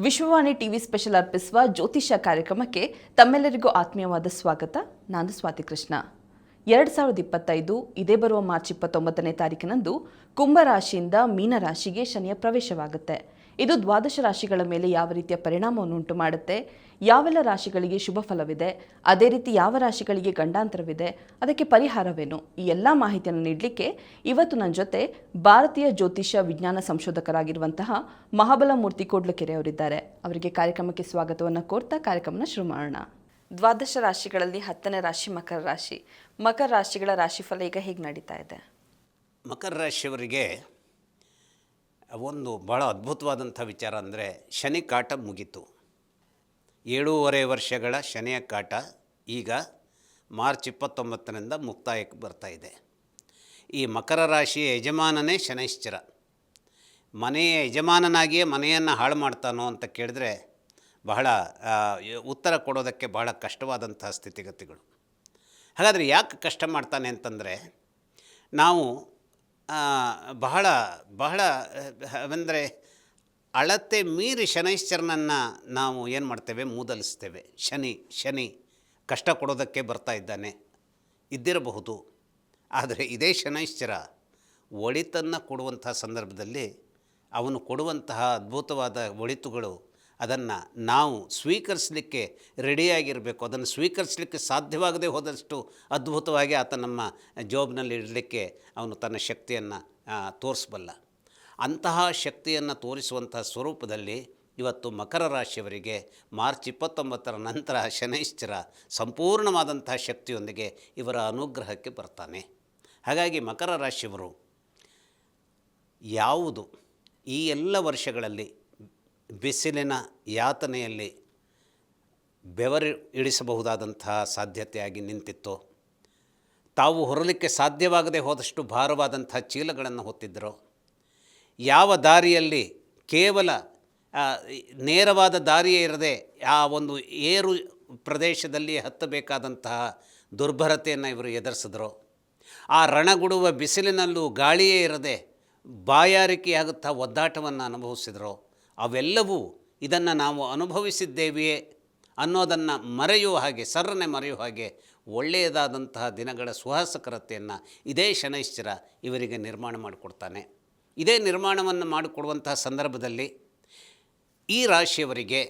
Vishwavani TV special ಅರ್ಪಿಸುವ ಜ್ಯೋತಿಷ್ಯ ಕಾರ್ಯಕ್ರಮಕ್ಕೆ ತಮ್ಮೆಲ್ಲರಿಗೂ ಆತ್ಮೀಯವಾದ ಸ್ವಾಗತ. ನಾನು ಸ್ವಾತಿ ಕೃಷ್ಣ. 2025 ಇದೇ ಬರುವ ಮಾರ್ಚ್ 29ನೇ ತಾರೀಕಿನಂದು ಕುಂಭರಾಶಿಯಿಂದ ಮೀನರಾಶಿಗೆ ಶನಿಯ ಪ್ರವೇಶವಾಗುತ್ತೆ. ಇದು ದ್ವಾದಶ ರಾಶಿಗಳ ಮೇಲೆ ಯಾವ ರೀತಿಯ ಪರಿಣಾಮವನ್ನು ಉಂಟು ಮಾಡುತ್ತೆ, ಯಾವೆಲ್ಲ ರಾಶಿಗಳಿಗೆ ಶುಭ ಫಲವಿದೆ, ಅದೇ ರೀತಿ ಯಾವ ರಾಶಿಗಳಿಗೆ ಗಂಡಾಂತರವಿದೆ, ಅದಕ್ಕೆ ಪರಿಹಾರವೇನು, ಈ ಎಲ್ಲ ಮಾಹಿತಿಯನ್ನು ನೀಡಲಿಕ್ಕೆ ಇವತ್ತು ನನ್ನ ಜೊತೆ ಭಾರತೀಯ ಜ್ಯೋತಿಷ್ಯ ವಿಜ್ಞಾನ ಸಂಶೋಧಕರಾಗಿರುವಂತಹ ಮಹಾಬಲಮೂರ್ತಿ ಕೋಡ್ಲಕೆರೆ ಅವರಿದ್ದಾರೆ. ಅವರಿಗೆ ಕಾರ್ಯಕ್ರಮಕ್ಕೆ ಸ್ವಾಗತವನ್ನು ಕೋರ್ತಾ ಕಾರ್ಯಕ್ರಮನ ಶುರು ಮಾಡೋಣ. ದ್ವಾದಶ ರಾಶಿಗಳಲ್ಲಿ 10ನೇ ರಾಶಿ ಮಕರ ರಾಶಿ. ಮಕರ ರಾಶಿಗಳ ರಾಶಿಫಲ ಈಗ ಹೇಗೆ ನಡೀತಾ ಇದೆ? ಮಕರ ರಾಶಿಯವರಿಗೆ ಒಂದು ಭಾಳ ಅದ್ಭುತವಾದಂಥ ವಿಚಾರ ಅಂದರೆ ಶನಿ ಕಾಟ ಮುಗೀತು. 7.5 ವರ್ಷಗಳ ಶನಿಯ ಕಾಟ ಈಗ ಮಾರ್ಚ್ 29ರಿಂದ ಮುಕ್ತಾಯಕ್ಕೆ ಬರ್ತಾಯಿದೆ. ಈ ಮಕರ ರಾಶಿಯ ಯಜಮಾನನೇ ಶನೈಶ್ಚರ. ಮನೆಯ ಯಜಮಾನನಾಗಿಯೇ ಮನೆಯನ್ನು ಹಾಳು ಮಾಡ್ತಾನೋ ಅಂತ ಕೇಳಿದ್ರೆ ಬಹಳ ಉತ್ತರ ಕೊಡೋದಕ್ಕೆ ಬಹಳ ಕಷ್ಟವಾದಂಥ ಸ್ಥಿತಿಗತಿಗಳು. ಹಾಗಾದರೆ ಯಾಕೆ ಕಷ್ಟ ಮಾಡ್ತಾನೆ ಅಂತಂದರೆ, ನಾವು ಬಹಳ ಬಹಳ ಅಂದರೆ ಅಳತೆ ಮೀರಿ ಶನೈಶ್ಚರನನ್ನು ನಾವು ಏನು ಮಾಡ್ತೇವೆ, ಮೂದಲಿಸ್ತೇವೆ. ಶನಿ ಕಷ್ಟ ಕೊಡೋದಕ್ಕೆ ಬರ್ತಾ ಇದ್ದಾನೆ ಇದ್ದಿರಬಹುದು. ಆದರೆ ಇದೇ ಶನೈಶ್ಚರ ಒಳಿತನ್ನು ಕೊಡುವಂಥ ಸಂದರ್ಭದಲ್ಲಿ ಅವನು ಕೊಡುವಂತಹ ಅದ್ಭುತವಾದ ಒಳಿತುಗಳು ಅದನ್ನು ನಾವು ಸ್ವೀಕರಿಸಲಿಕ್ಕೆ ರೆಡಿಯಾಗಿರಬೇಕು. ಅದನ್ನು ಸ್ವೀಕರಿಸಲಿಕ್ಕೆ ಸಾಧ್ಯವಾಗದೆ ಹೋದಷ್ಟು ಅದ್ಭುತವಾಗಿ ಆತ ನಮ್ಮ ಜಾಬ್ನಲ್ಲಿ ಇಡಲಿಕ್ಕೆ ಅವನು ತನ್ನ ಶಕ್ತಿಯನ್ನು ತೋರಿಸಬಲ್ಲ. ಅಂತಹ ಶಕ್ತಿಯನ್ನು ತೋರಿಸುವಂಥ ಸ್ವರೂಪದಲ್ಲಿ ಇವತ್ತು ಮಕರ ರಾಶಿಯವರಿಗೆ ಮಾರ್ಚ್ 29ರ ನಂತರ ಶನೈಶ್ಚರ ಸಂಪೂರ್ಣವಾದಂಥ ಶಕ್ತಿಯೊಂದಿಗೆ ಇವರ ಅನುಗ್ರಹಕ್ಕೆ ಬರ್ತಾನೆ. ಹಾಗಾಗಿ ಮಕರ ರಾಶಿಯವರು ಯಾವುದು ಈ ಎಲ್ಲ ವರ್ಷಗಳಲ್ಲಿ ಬಿಸಿಲಿನ ಯಾತನೆಯಲ್ಲಿ ಬೆವರು ಇಳಿಸಬಹುದಾದಂತಹ ಸಾಧ್ಯತೆಯಾಗಿ ನಿಂತಿತ್ತು, ತಾವು ಹೊರಲಿಕ್ಕೆ ಸಾಧ್ಯವಾಗದೆ ಹೋದಷ್ಟು ಭಾರವಾದಂಥ ಚೀಲಗಳನ್ನು ಹೊತ್ತಿದ್ದರು, ಯಾವ ದಾರಿಯಲ್ಲಿ ಕೇವಲ ನೇರವಾದ ದಾರಿಯೇ ಇರದೆ ಆ ಒಂದು ಏರು ಪ್ರದೇಶದಲ್ಲಿ ಹತ್ತಬೇಕಾದಂತಹ ದುರ್ಭರತೆಯನ್ನು ಇವರು ಎದುರಿಸಿದ್ರು, ಆ ರಣಗುಡುವ ಬಿಸಿಲಿನಲ್ಲೂ ಗಾಳಿಯೇ ಇರದೆ ಬಾಯಾರಿಕೆಯಾಗುತ್ತಾ ಒದ್ದಾಟವನ್ನು ಅನುಭವಿಸಿದರು, ಅವೆಲ್ಲವೂ ಇದನ್ನು ನಾವು ಅನುಭವಿಸಿದ್ದೇವೆಯೇ ಅನ್ನೋದನ್ನು ಮರೆಯುವ ಹಾಗೆ, ಸರ್ರನೆ ಮರೆಯುವ ಹಾಗೆ ಒಳ್ಳೆಯದಾದಂತಹ ದಿನಗಳ ಸುಹಾಸಕರತೆಯನ್ನು ಇದೇ ಶನೈಶ್ಚರ ಇವರಿಗೆ ನಿರ್ಮಾಣ ಮಾಡಿಕೊಡ್ತಾನೆ. ಇದೇ ನಿರ್ಮಾಣವನ್ನು ಮಾಡಿಕೊಡುವಂತಹ ಸಂದರ್ಭದಲ್ಲಿ ಈ ರಾಶಿಯವರಿಗೆ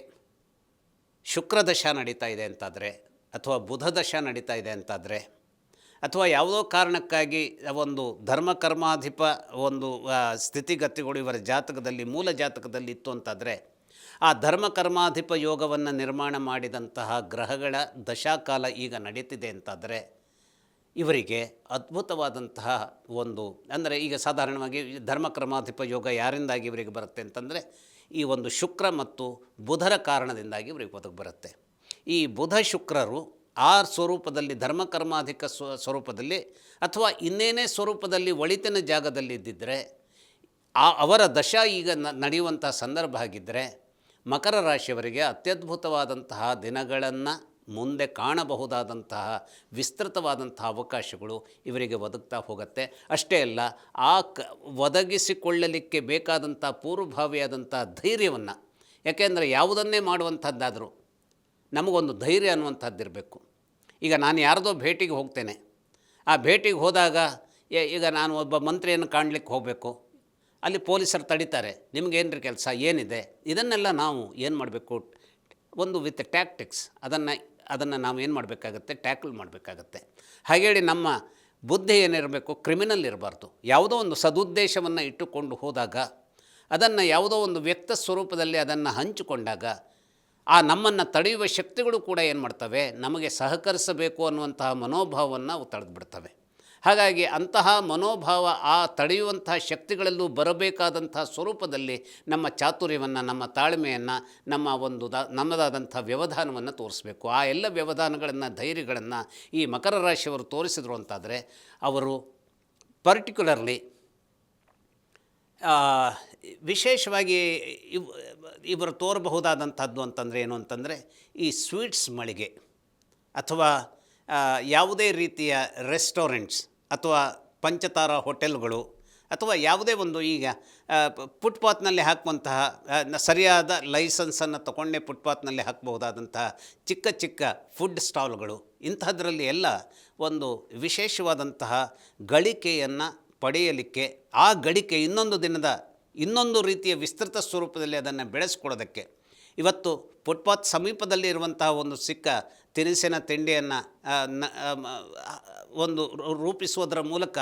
ಶುಕ್ರದಶ ನಡೀತಾ ಇದೆ ಅಂತಾದರೆ, ಅಥವಾ ಬುಧ ದಶ ನಡೀತಾ ಇದೆ ಅಂತಾದರೆ, ಅಥವಾ ಯಾವುದೋ ಕಾರಣಕ್ಕಾಗಿ ಒಂದು ಧರ್ಮಕರ್ಮಾಧಿಪ ಒಂದು ಸ್ಥಿತಿಗತಿಗಳು ಇವರ ಜಾತಕದಲ್ಲಿ, ಮೂಲ ಜಾತಕದಲ್ಲಿ ಇತ್ತು ಅಂತಾದರೆ, ಆ ಧರ್ಮಕರ್ಮಾಧಿಪ ಯೋಗವನ್ನು ನಿರ್ಮಾಣ ಮಾಡಿದಂತಹ ಗ್ರಹಗಳ ದಶಾಕಾಲ ಈಗ ನಡೀತಿದೆ ಅಂತಾದರೆ ಇವರಿಗೆ ಅದ್ಭುತವಾದಂತಹ ಒಂದು, ಅಂದರೆ ಈಗ ಸಾಧಾರಣವಾಗಿ ಧರ್ಮಕರ್ಮಾಧಿಪ ಯೋಗ ಯಾರಿಂದಾಗಿ ಇವರಿಗೆ ಬರುತ್ತೆ ಅಂತಂದರೆ, ಈ ಒಂದು ಶುಕ್ರ ಮತ್ತು ಬುಧರ ಕಾರಣದಿಂದಾಗಿ ಇವರಿಗೆ ಒದಗಿ ಬರುತ್ತೆ. ಈ ಬುಧ ಶುಕ್ರರು ಆ ಸ್ವರೂಪದಲ್ಲಿ ಧರ್ಮಕರ್ಮಾಧಿಕ ಸ್ವರೂಪದಲ್ಲಿ ಅಥವಾ ಇನ್ನೇನೇ ಸ್ವರೂಪದಲ್ಲಿ ಒಳಿತಿನ ಜಾಗದಲ್ಲಿ ಇದ್ದಿದ್ದರೆ, ಅವರ ದಶ ಈಗ ನಡೆಯುವಂತಹ ಸಂದರ್ಭ ಆಗಿದ್ದರೆ ಮಕರ ರಾಶಿಯವರಿಗೆ ಅತ್ಯದ್ಭುತವಾದಂತಹ ದಿನಗಳನ್ನು ಮುಂದೆ ಕಾಣಬಹುದಾದಂತಹ ವಿಸ್ತೃತವಾದಂತಹ ಅವಕಾಶಗಳು ಇವರಿಗೆ ಒದಗ್ತಾ ಹೋಗುತ್ತೆ. ಅಷ್ಟೇ ಅಲ್ಲ, ಒದಗಿಸಿಕೊಳ್ಳಲಿಕ್ಕೆ ಬೇಕಾದಂಥ ಪೂರ್ವಭಾವಿಯಾದಂಥ ಧೈರ್ಯವನ್ನು, ಯಾಕೆಂದರೆ ಯಾವುದನ್ನೇ ಮಾಡುವಂಥದ್ದಾದರೂ ನಮಗೊಂದು ಧೈರ್ಯ ಅನ್ನುವಂಥದ್ದಿರಬೇಕು. ಈಗ ನಾನು ಯಾರದೋ ಭೇಟಿಗೆ ಹೋಗ್ತೇನೆ, ಆ ಭೇಟಿಗೆ ಹೋದಾಗ ಈಗ ನಾನು ಒಬ್ಬ ಮಂತ್ರಿಯನ್ನು ಕಾಣಲಿಕ್ಕೆ ಹೋಗಬೇಕು, ಅಲ್ಲಿ ಪೊಲೀಸರು ತಡೀತಾರೆ, ನಿಮಗೇನ್ರಿ ಕೆಲಸ, ಏನಿದೆ, ಇದನ್ನೆಲ್ಲ ನಾವು ಏನು ಮಾಡಬೇಕು, ಒಂದು ವಿತ್ ಟ್ಯಾಕ್ಟಿಕ್ಸ್ ಅದನ್ನು ನಾವು ಏನು ಮಾಡಬೇಕಾಗತ್ತೆ, ಟ್ಯಾಕಲ್ ಮಾಡಬೇಕಾಗತ್ತೆ. ಹಾಗೇಳಿ ನಮ್ಮ ಬುದ್ಧಿ ಏನಿರಬೇಕು, ಕ್ರಿಮಿನಲ್ ಇರಬಾರ್ದು. ಯಾವುದೋ ಒಂದು ಸದುದ್ದೇಶವನ್ನು ಇಟ್ಟುಕೊಂಡು ಹೋದಾಗ, ಅದನ್ನು ಯಾವುದೋ ಒಂದು ವ್ಯಕ್ತ ಸ್ವರೂಪದಲ್ಲಿ ಅದನ್ನು ಹಂಚಿಕೊಂಡಾಗ ಆ ನಮ್ಮನ್ನು ತಡೆಯುವ ಶಕ್ತಿಗಳು ಕೂಡ ಏನು ಮಾಡ್ತವೆ, ನಮಗೆ ಸಹಕರಿಸಬೇಕು ಅನ್ನುವಂತಹ ಮನೋಭಾವವನ್ನು ಅವು ತಡೆದುಬಿಡ್ತವೆ. ಹಾಗಾಗಿ ಅಂತಹ ಮನೋಭಾವ ಆ ತಡೆಯುವಂತಹ ಶಕ್ತಿಗಳಲ್ಲೂ ಬರಬೇಕಾದಂಥ ಸ್ವರೂಪದಲ್ಲಿ ನಮ್ಮ ಚಾತುರ್ಯವನ್ನು, ನಮ್ಮ ತಾಳ್ಮೆಯನ್ನು, ನಮ್ಮ ಒಂದು ನಮ್ಮದಾದಂಥ ವ್ಯವಧಾನವನ್ನು ತೋರಿಸಬೇಕು. ಆ ಎಲ್ಲ ವ್ಯವಧಾನಗಳನ್ನು, ಧೈರ್ಯಗಳನ್ನು ಈ ಮಕರ ರಾಶಿಯವರು ತೋರಿಸಿದ್ರು ಅಂತಾದರೆ, ಅವರು ಪರ್ಟಿಕ್ಯುಲರ್ಲಿ ವಿಶೇಷವಾಗಿ ಇವರು ತೋರಬಹುದಾದಂಥದ್ದು ಅಂತಂದರೆ ಏನು ಅಂತಂದರೆ, ಈ ಸ್ವೀಟ್ಸ್ ಮಳಿಗೆ ಅಥವಾ ಯಾವುದೇ ರೀತಿಯ ರೆಸ್ಟೋರೆಂಟ್ಸ್ ಅಥವಾ ಪಂಚತಾರಾ ಹೋಟೆಲ್ಗಳು ಅಥವಾ ಯಾವುದೇ ಒಂದು ಈಗ ಫುಟ್ಪಾತ್ನಲ್ಲಿ ಹಾಕುವಂತಹ ಸರಿಯಾದ ಲೈಸೆನ್ಸನ್ನು ತಗೊಂಡೇ ಫುಟ್ಪಾತ್ನಲ್ಲಿ ಹಾಕಬಹುದಾದಂತಹ ಚಿಕ್ಕ ಚಿಕ್ಕ ಫುಡ್ ಸ್ಟಾಲ್ಗಳು, ಇಂಥದ್ರಲ್ಲಿ ಎಲ್ಲ ಒಂದು ವಿಶೇಷವಾದಂತಹ ಗಳಿಕೆಯನ್ನು ಪಡೆಯಲಿಕ್ಕೆ, ಆ ಗಳಿಕೆ ಇನ್ನೊಂದು ದಿನದ ಇನ್ನೊಂದು ರೀತಿಯ ವಿಸ್ತೃತ ಸ್ವರೂಪದಲ್ಲಿ ಅದನ್ನು ಬೆಳೆಸ್ಕೊಳ್ಳೋದಕ್ಕೆ ಇವತ್ತು ಫುಟ್ಪಾತ್ ಸಮೀಪದಲ್ಲಿ ಇರುವಂತಹ ಒಂದು ಸಿಕ್ಕ ತಿನಿಸಿನ ತಿಂಡಿಯನ್ನು ಒಂದು ರೂಪಿಸುವುದರ ಮೂಲಕ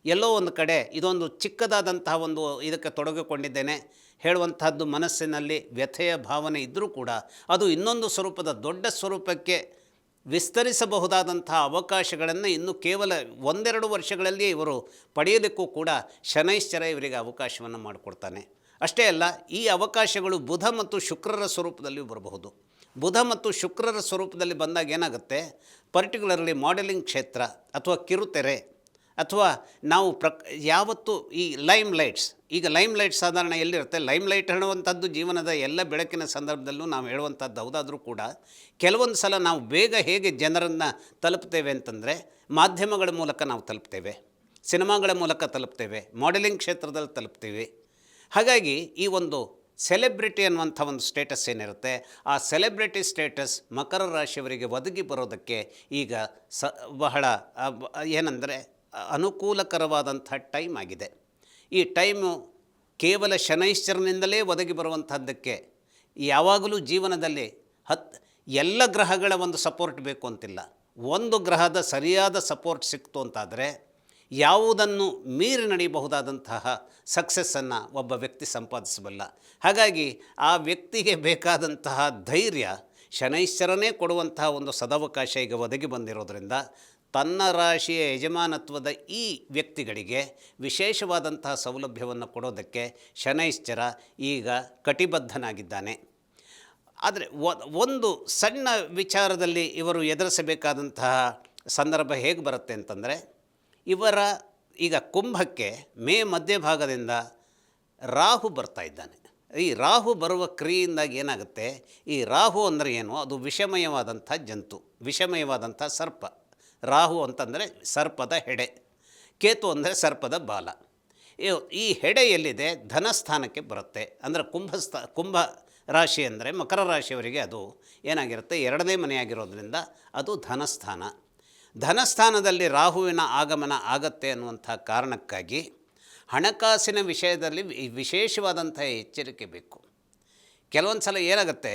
ಎಲ್ಲೋ ಒಂದು ಕಡೆ ಇದೊಂದು ಚಿಕ್ಕದಾದಂತಹ ಒಂದು ಇದಕ್ಕೆ ತೊಡಗಿಕೊಂಡಿದ್ದೇನೆ ಹೇಳುವಂತಹದ್ದು ಮನಸ್ಸಿನಲ್ಲಿ ವ್ಯಥೆಯ ಭಾವನೆ ಇದ್ದರೂ ಕೂಡ ಅದು ಇನ್ನೊಂದು ಸ್ವರೂಪದ ದೊಡ್ಡ ಸ್ವರೂಪಕ್ಕೆ ವಿಸ್ತರಿಸಬಹುದಾದಂತಹ ಅವಕಾಶಗಳನ್ನು ಇನ್ನು ಕೇವಲ 1-2 ವರ್ಷಗಳಲ್ಲಿ ಇವರು ಪಡೆಯೋದಕ್ಕೂ ಕೂಡ ಶನೈಶ್ಚರ ಇವರಿಗೆ ಅವಕಾಶವನ್ನು ಮಾಡಿಕೊಡ್ತಾನೆ. ಅಷ್ಟೇ ಅಲ್ಲ, ಈ ಅವಕಾಶಗಳು ಬುಧ ಮತ್ತು ಶುಕ್ರರ ಸ್ವರೂಪದಲ್ಲಿ ಬರಬಹುದು. ಬುಧ ಮತ್ತು ಶುಕ್ರರ ಸ್ವರೂಪದಲ್ಲಿ ಬಂದಾಗ ಏನಾಗುತ್ತೆ, ಪರ್ಟಿಕ್ಯುಲರ್ಲಿ ಮಾಡೆಲಿಂಗ್ ಕ್ಷೇತ್ರ ಅಥವಾ ಕಿರುತೆರೆ ಅಥವಾ ನಾವು ಯಾವತ್ತು ಈ ಲೈಮ್ ಲೈಟ್ಸ್, ಈಗ ಲೈಮ್ ಲೈಟ್ ಸಾಧಾರಣ ಎಲ್ಲಿರುತ್ತೆ, ಲೈಮ್ ಲೈಟ್ ಹೇಳುವಂಥದ್ದು ಜೀವನದ ಎಲ್ಲ ಬೆಳಕಿನ ಸಂದರ್ಭದಲ್ಲೂ ನಾವು ಹೇಳುವಂಥದ್ದು ಹೌದಾದರೂ ಕೂಡ ಕೆಲವೊಂದು ಸಲ ನಾವು ಬೇಗ ಹೇಗೆ ಜನರನ್ನು ತಲುಪ್ತೇವೆ ಅಂತಂದರೆ ಮಾಧ್ಯಮಗಳ ಮೂಲಕ ನಾವು ತಲುಪ್ತೇವೆ, ಸಿನಿಮಾಗಳ ಮೂಲಕ ತಲುಪ್ತೇವೆ, ಮಾಡೆಲಿಂಗ್ ಕ್ಷೇತ್ರದಲ್ಲಿ ತಲುಪ್ತೀವಿ. ಹಾಗಾಗಿ ಈ ಒಂದು ಸೆಲೆಬ್ರಿಟಿ ಅನ್ನುವಂಥ ಒಂದು ಸ್ಟೇಟಸ್ ಏನಿರುತ್ತೆ, ಆ ಸೆಲೆಬ್ರಿಟಿ ಸ್ಟೇಟಸ್ ಮಕರ ರಾಶಿಯವರಿಗೆ ಒದಗಿ ಬರೋದಕ್ಕೆ ಈಗ ಬಹಳ ಏನಂದರೆ ಅನುಕೂಲಕರವಾದಂಥ ಟೈಮ್ ಆಗಿದೆ. ಈ ಟೈಮು ಕೇವಲ ಶನೈಶ್ಚರನಿಂದಲೇ ಒದಗಿ ಬರುವಂಥದ್ದಕ್ಕೆ ಯಾವಾಗಲೂ ಜೀವನದಲ್ಲಿ ಎಲ್ಲ ಗ್ರಹಗಳ ಒಂದು ಸಪೋರ್ಟ್ ಬೇಕು ಅಂತಿಲ್ಲ. ಒಂದು ಗ್ರಹದ ಸರಿಯಾದ ಸಪೋರ್ಟ್ ಸಿಕ್ತು ಅಂತಾದರೆ ಯಾವುದನ್ನು ಮೀರಿ ನಡೆಯಬಹುದಾದಂತಹ ಸಕ್ಸಸ್ಸನ್ನು ಒಬ್ಬ ವ್ಯಕ್ತಿ ಸಂಪಾದಿಸಬಲ್ಲ. ಹಾಗಾಗಿ ಆ ವ್ಯಕ್ತಿಗೆ ಬೇಕಾದಂತಹ ಧೈರ್ಯ ಶನೈಶ್ಚರನೇ ಕೊಡುವಂತಹ ಒಂದು ಸದವಕಾಶ ಈಗ ಒದಗಿ ಬಂದಿರೋದರಿಂದ ತನ್ನ ರಾಶಿಯ ಯಜಮಾನತ್ವದ ಈ ವ್ಯಕ್ತಿಗಳಿಗೆ ವಿಶೇಷವಾದಂತಹ ಸೌಲಭ್ಯವನ್ನು ಕೊಡೋದಕ್ಕೆ ಶನೈಶ್ಚರ ಈಗ ಕಟಿಬದ್ಧನಾಗಿದ್ದಾನೆ. ಆದರೆ ಒಂದು ಸಣ್ಣ ವಿಚಾರದಲ್ಲಿ ಇವರು ಎದುರಿಸಬೇಕಾದಂತಹ ಸಂದರ್ಭ ಹೇಗೆ ಬರುತ್ತೆ ಅಂತಂದರೆ, ಇವರ ಈಗ ಕುಂಭಕ್ಕೆ ಮೇ ಮಧ್ಯಭಾಗದಿಂದ ರಾಹು ಬರ್ತಾ ಇದ್ದಾನೆ. ಈ ರಾಹು ಬರುವ ಕ್ರಿಯೆಯಿಂದಾಗಿ ಏನಾಗುತ್ತೆ, ಈ ರಾಹು ಅಂದರೆ ಏನು, ಅದು ವಿಷಮಯವಾದಂಥ ಜಂತು, ವಿಷಮಯವಾದಂಥ ಸರ್ಪ. ರಾಹು ಅಂತಂದರೆ ಸರ್ಪದ ಹೆಡೆ, ಕೇತು ಅಂದರೆ ಸರ್ಪದ ಬಾಲ. ಈ ಹೆಡೆ ಎಲ್ಲಿದೆ, ಧನಸ್ಥಾನಕ್ಕೆ ಬರುತ್ತೆ. ಅಂದರೆ ಕುಂಭ ರಾಶಿ ಅಂದರೆ ಮಕರ ರಾಶಿಯವರಿಗೆ ಅದು ಏನಾಗಿರುತ್ತೆ, 2ನೇ ಮನೆಯಾಗಿರೋದ್ರಿಂದ ಅದು ಧನಸ್ಥಾನ. ಧನಸ್ಥಾನದಲ್ಲಿ ರಾಹುವಿನ ಆಗಮನ ಆಗತ್ತೆ ಅನ್ನುವಂಥ ಕಾರಣಕ್ಕಾಗಿ ಹಣಕಾಸಿನ ವಿಷಯದಲ್ಲಿ ವಿಶೇಷವಾದಂಥ ಎಚ್ಚರಿಕೆ ಬೇಕು. ಕೆಲವೊಂದು ಸಲ ಏನಾಗುತ್ತೆ,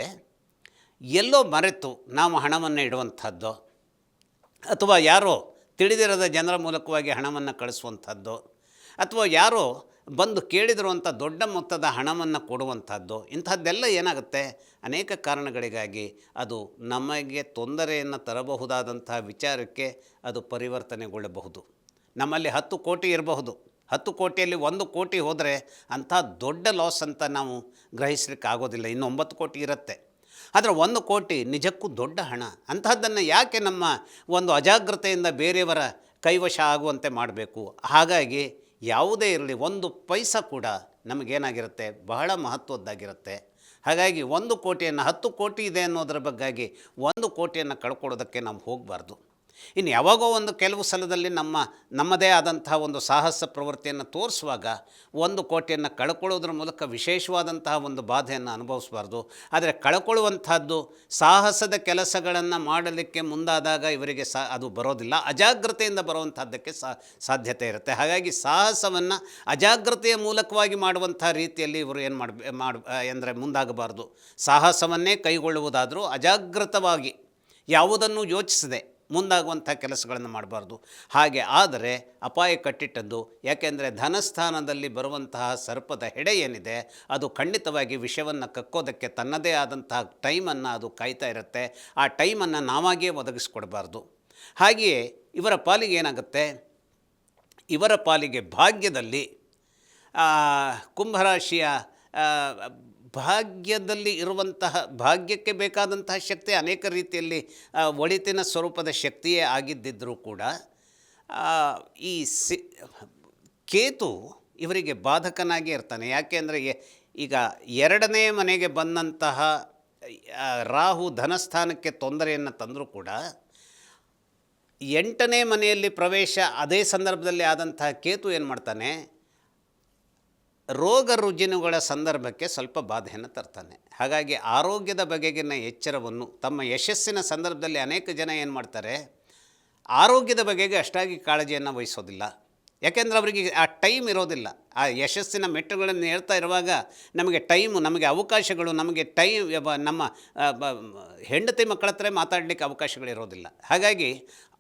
ಎಲ್ಲೋ ಮರೆತು ನಾವು ಹಣವನ್ನು ಇಡುವಂಥದ್ದು ಅಥವಾ ಯಾರೋ ತಿಳಿದಿರದ ಜನರ ಮೂಲಕವಾಗಿ ಹಣವನ್ನು ಕಳಿಸುವಂಥದ್ದು ಅಥವಾ ಯಾರೋ ಬಂದು ಕೇಳಿದರು ಅಂತ ದೊಡ್ಡ ಮೊತ್ತದ ಹಣವನ್ನು ಕೊಡುವಂಥದ್ದು, ಇಂಥದ್ದೆಲ್ಲ ಏನಾಗುತ್ತೆ, ಅನೇಕ ಕಾರಣಗಳಿಗಾಗಿ ಅದು ನಮಗೆ ತೊಂದರೆಯನ್ನು ತರಬಹುದಾದಂಥ ವಿಚಾರಕ್ಕೆ ಅದು ಪರಿವರ್ತನೆಗೊಳ್ಳಬಹುದು. ನಮ್ಮಲ್ಲಿ 10 ಕೋಟಿ ಇರಬಹುದು, 10 ಕೋಟಿಯಲ್ಲಿ 1 ಕೋಟಿ ಹೋದರೆ ಅಂಥ ದೊಡ್ಡ ಲಾಸ್ ಅಂತ ನಾವು ಗ್ರಹಿಸಲಿಕ್ಕೆ ಆಗೋದಿಲ್ಲ. ಇನ್ನು 9 ಕೋಟಿ ಇರುತ್ತೆ. ಆದರೆ 1 ಕೋಟಿ ನಿಜಕ್ಕೂ ದೊಡ್ಡ ಹಣ. ಅಂಥದ್ದನ್ನು ಯಾಕೆ ನಮ್ಮ ಒಂದು ಅಜಾಗ್ರತೆಯಿಂದ ಬೇರೆಯವರ ಕೈವಶ ಆಗುವಂತೆ ಮಾಡಬೇಕು? ಹಾಗಾಗಿ ಯಾವುದೇ ಇರಲಿ 1 ಪೈಸಾ ಕೂಡ ನಮಗೇನಾಗಿರುತ್ತೆ, ಬಹಳ ಮಹತ್ವದ್ದಾಗಿರುತ್ತೆ. ಹಾಗಾಗಿ 1 ಕೋಟಿಯನ್ನು 10 ಕೋಟಿ ಇದೆ ಅನ್ನೋದ್ರ ಬಗ್ಗಾಗಿ 1 ಕೋಟಿಯನ್ನು ಕಳ್ಕೊಳ್ಳೋದಕ್ಕೆ ನಾವು ಹೋಗಬಾರ್ದು. ಇನ್ನು ಯಾವಾಗೋ ಒಂದು ಕೆಲವು ಸಲದಲ್ಲಿ ನಮ್ಮದೇ ಆದಂತಹ ಒಂದು ಸಾಹಸ ಪ್ರವೃತ್ತಿಯನ್ನು ತೋರಿಸುವಾಗ 1 ಕೋಟಿಯನ್ನು ಕಳ್ಕೊಳ್ಳೋದ್ರ ಮೂಲಕ ವಿಶೇಷವಾದಂತಹ ಒಂದು ಬಾಧೆಯನ್ನು ಅನುಭವಿಸಬಾರ್ದು. ಆದರೆ ಕಳ್ಕೊಳ್ಳುವಂಥದ್ದು ಸಾಹಸದ ಕೆಲಸಗಳನ್ನು ಮಾಡಲಿಕ್ಕೆ ಮುಂದಾದಾಗ ಇವರಿಗೆ ಅದು ಬರೋದಿಲ್ಲ, ಅಜಾಗ್ರತೆಯಿಂದ ಬರುವಂಥದ್ದಕ್ಕೆ ಸಾಧ್ಯತೆ ಇರುತ್ತೆ. ಹಾಗಾಗಿ ಸಾಹಸವನ್ನು ಅಜಾಗ್ರತೆಯ ಮೂಲಕವಾಗಿ ಮಾಡುವಂಥ ರೀತಿಯಲ್ಲಿ ಇವರು ಏನು ಅಂದರೆ ಮುಂದಾಗಬಾರ್ದು. ಸಾಹಸವನ್ನೇ ಕೈಗೊಳ್ಳುವುದಾದರೂ ಅಜಾಗೃತವಾಗಿ ಯಾವುದನ್ನು ಯೋಚಿಸದೆ ಮುಂದಾಗುವಂಥ ಕೆಲಸಗಳನ್ನು ಮಾಡಬಾರ್ದು. ಹಾಗೆ ಆದರೆ ಅಪಾಯ ಕಟ್ಟಿಟ್ಟದ್ದು. ಯಾಕೆಂದರೆ ಧನಸ್ಥಾನದಲ್ಲಿ ಬರುವಂತಹ ಸರ್ಪದ ಹೆಡೆ ಏನಿದೆ ಅದು ಖಂಡಿತವಾಗಿ ವಿಷವನ್ನು ಕಕ್ಕೋದಕ್ಕೆ ತನ್ನದೇ ಆದಂತಹ ಟೈಮನ್ನು ಅದು ಕಾಯ್ತಾ ಇರುತ್ತೆ. ಆ ಟೈಮನ್ನು ನಾವಾಗಿಯೇ ಒದಗಿಸ್ಕೊಡ್ಬಾರ್ದು. ಹಾಗೆಯೇ ಇವರ ಪಾಲಿಗೆ ಏನಾಗುತ್ತೆ, ಇವರ ಪಾಲಿಗೆ ಭಾಗ್ಯದಲ್ಲಿ ಕುಂಭರಾಶಿಯ ಭಾಗ್ಯದಲ್ಲಿ ಇರುವಂತಹ ಭಾಗ್ಯಕ್ಕೆ ಬೇಕಾದಂತಹ ಶಕ್ತಿ ಅನೇಕ ರೀತಿಯಲ್ಲಿ ಒಳಿತಿನ ಸ್ವರೂಪದ ಶಕ್ತಿಯೇ ಆಗಿದ್ದಿದ್ದರೂ ಕೂಡ ಈ ಕೇತು ಇವರಿಗೆ ಬಾಧಕನಾಗೇ ಇರ್ತಾನೆ. ಯಾಕೆಂದರೆ ಈಗ 2ನೇ ಮನೆಗೆ ಬಂದಂತಹ ರಾಹು ಧನಸ್ಥಾನಕ್ಕೆ ತೊಂದರೆಯನ್ನು ತಂದರೂ ಕೂಡ 8ನೇ ಮನೆಯಲ್ಲಿ ಪ್ರವೇಶ ಅದೇ ಸಂದರ್ಭದಲ್ಲಿ ಆದಂತಹ ಕೇತು ಏನು ಮಾಡ್ತಾನೆ, ರೋಗ ರುಜಿನಗಳ ಸಂದರ್ಭಕ್ಕೆ ಸ್ವಲ್ಪ ಬಾಧೆಯನ್ನು ತರ್ತಾನೆ. ಹಾಗಾಗಿ ಆರೋಗ್ಯದ ಬಗೆಗಿನ ಎಚ್ಚರವನ್ನು ತಮ್ಮ ಯಶಸ್ಸಿನ ಸಂದರ್ಭದಲ್ಲಿ ಅನೇಕ ಜನ ಏನು ಮಾಡ್ತಾರೆ, ಆರೋಗ್ಯದ ಬಗೆಗೆ ಅಷ್ಟಾಗಿ ಕಾಳಜಿಯನ್ನು ವಹಿಸೋದಿಲ್ಲ. ಯಾಕೆಂದರೆ ಅವರಿಗೆ ಆ ಟೈಮ್ ಇರೋದಿಲ್ಲ. ಆ ಯಶಸ್ಸಿನ ಮೆಟ್ಟುಗಳನ್ನು ಹೇಳ್ತಾ ಇರುವಾಗ ನಮಗೆ ಟೈಮು, ನಮಗೆ ಅವಕಾಶಗಳು, ನಮಗೆ ನಮ್ಮ ಹೆಂಡತಿ ಮಕ್ಕಳ ಹತ್ರ ಮಾತಾಡಲಿಕ್ಕೆ ಅವಕಾಶಗಳಿರೋದಿಲ್ಲ. ಹಾಗಾಗಿ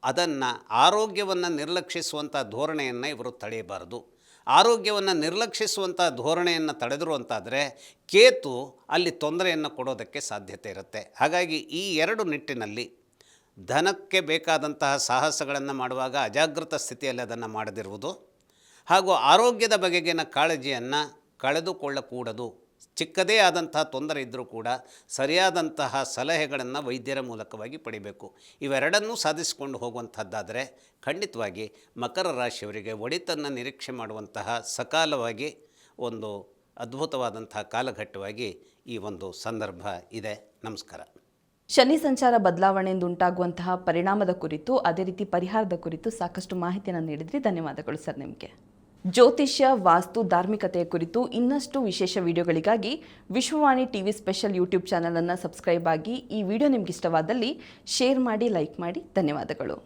ಅದನ್ನು ಆರೋಗ್ಯವನ್ನು ನಿರ್ಲಕ್ಷಿಸುವಂಥ ಧೋರಣೆಯನ್ನು ಇವರು ತಡೆಯಬಾರದು. ಆರೋಗ್ಯವನ್ನು ನಿರ್ಲಕ್ಷಿಸುವಂಥ ಧೋರಣೆಯನ್ನು ತಡೆದರು ಅಂತಾದರೆ ಕೇತು ಅಲ್ಲಿ ತೊಂದರೆಯನ್ನು ಕೊಡೋದಕ್ಕೆ ಸಾಧ್ಯತೆ ಇರುತ್ತೆ. ಹಾಗಾಗಿ ಈ ಎರಡು ನಿಟ್ಟಿನಲ್ಲಿ ಧನಕ್ಕೆ ಬೇಕಾದಂತಹ ಸಾಹಸಗಳನ್ನು ಮಾಡುವಾಗ ಅಜಾಗೃತ ಸ್ಥಿತಿಯಲ್ಲಿ ಅದನ್ನು ಮಾಡದಿರುವುದು, ಹಾಗೂ ಆರೋಗ್ಯದ ಬಗೆಗಿನ ಕಾಳಜಿಯನ್ನು ಕಳೆದುಕೊಳ್ಳಕೂಡದು. ಚಿಕ್ಕದೇ ಆದಂತಹ ತೊಂದರೆ ಇದ್ದರೂ ಕೂಡ ಸರಿಯಾದಂತಹ ಸಲಹೆಗಳನ್ನು ವೈದ್ಯರ ಮೂಲಕವಾಗಿ ಪಡಿಬೇಕು. ಇವೆರಡನ್ನೂ ಸಾಧಿಸಿಕೊಂಡು ಹೋಗುವಂಥದ್ದಾದರೆ ಖಂಡಿತವಾಗಿ ಮಕರ ರಾಶಿಯವರಿಗೆ ಒಳಿತನ್ನು ನಿರೀಕ್ಷೆ ಮಾಡುವಂತಹ ಸಕಾಲವಾಗಿ ಒಂದು ಅದ್ಭುತವಾದಂತಹ ಕಾಲಘಟ್ಟವಾಗಿ ಈ ಒಂದು ಸಂದರ್ಭ ಇದೆ. ನಮಸ್ಕಾರ. ಶನಿ ಸಂಚಾರ ಬದಲಾವಣೆಯಿಂದ ಉಂಟಾಗುವಂತಹ ಪರಿಣಾಮದ ಕುರಿತು, ಅದೇ ರೀತಿ ಪರಿಹಾರದ ಕುರಿತು ಸಾಕಷ್ಟು ಮಾಹಿತಿಯನ್ನು ನೀಡಿದ್ರಿ. ಧನ್ಯವಾದಗಳು ಸರ್ ನಿಮಗೆ. ಜ್ಯೋತಿಷ್ಯ, ವಾಸ್ತು, ಧಾರ್ಮಿಕತೆಯ ಕುರಿತು ಇನ್ನಷ್ಟು ವಿಶೇಷ ವಿಡಿಯೋಗಳಿಗಾಗಿ ವಿಶ್ವವಾಣಿ ಟಿವಿ ಸ್ಪೆಷಲ್ ಯೂಟ್ಯೂಬ್ ಚಾನಲನ್ನು ಸಬ್ಸ್ಕ್ರೈಬ್ ಆಗಿ. ಈ ವಿಡಿಯೋ ನಿಮ್ಗೆ ಇಷ್ಟವಾದಲ್ಲಿ ಶೇರ್ ಮಾಡಿ, ಲೈಕ್ ಮಾಡಿ. ಧನ್ಯವಾದಗಳು.